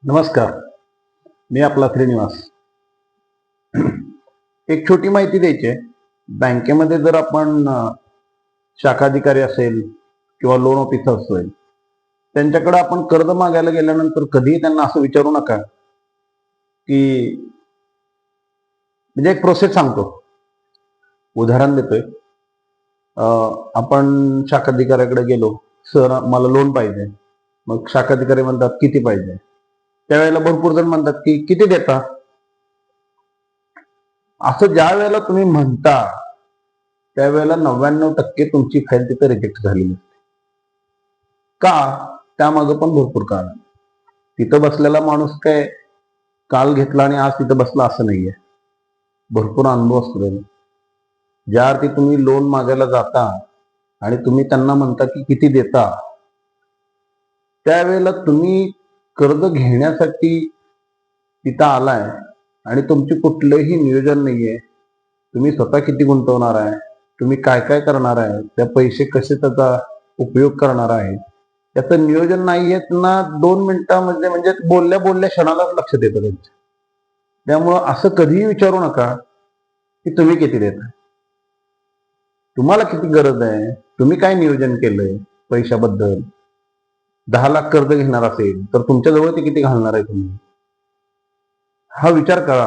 नमस्कार. मी आपला श्रीनिवास. एक छोटी माहिती द्यायची आहे. बँकेमध्ये जर आपण शाखाधिकारी असेल किंवा लोन ऑफिसर असेल, त्यांच्याकडे आपण कर्ज मागायला गेल्यानंतर कधीही त्यांना असं विचारू नका की, म्हणजे एक प्रोसेस सांगतो, उदाहरण देतोय. आपण शाखाधिकाऱ्याकडे गेलो, सर मला लोन पाहिजे. मग शाखाधिकारी म्हणतात किती पाहिजे. त्यावेळेला भरपूर जण म्हणतात की किती देता. असं ज्या वेळेला तुम्ही म्हणता त्यावेळेला 99% तुमची फाईल तिथे रिजेक्ट झालेली असते. का? त्यामागं पण भरपूर कारण. तिथं बसलेला माणूस काय काल घेतला आणि आज तिथं बसला असं नाहीये. भरपूर अनुभव असतो त्याला. ज्या अर्थी तुम्ही लोन मागायला जाता आणि तुम्ही त्यांना म्हणता की किती देता, त्यावेळेला तुम्ही कर्ज घेण्यासाठी तिथं आलाय आणि तुमचे कुठलंही नियोजन नाहीये. तुम्ही स्वतः किती गुंतवणार आहे, तुम्ही काय काय करणार आहे, त्या पैसे कसे त्याचा उपयोग करणार आहे, त्याचं नियोजन नाहीये ना. 2 मिनिटांमध्ये म्हणजे बोलल्या बोलल्या क्षणालाच लक्षात येतं त्यांच्या. त्यामुळं असं कधीही विचारू नका की तुम्ही किती देताय, तुम्हाला किती गरज आहे, तुम्ही काय नियोजन केलंय पैशाबद्दल. 10 लाख कर्ज घेणार असेल तर तुमच्याजवळ ते किती घालणार आहे तुम्ही, हा विचार करा.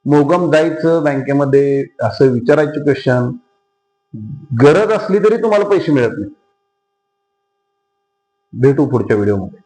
मोगम जायचं बँकेमध्ये, असं विचारायचं क्वेश्चन, गरज असली तरी तुम्हाला पैसे मिळत नाही. भेटू पुढच्या व्हिडिओमध्ये.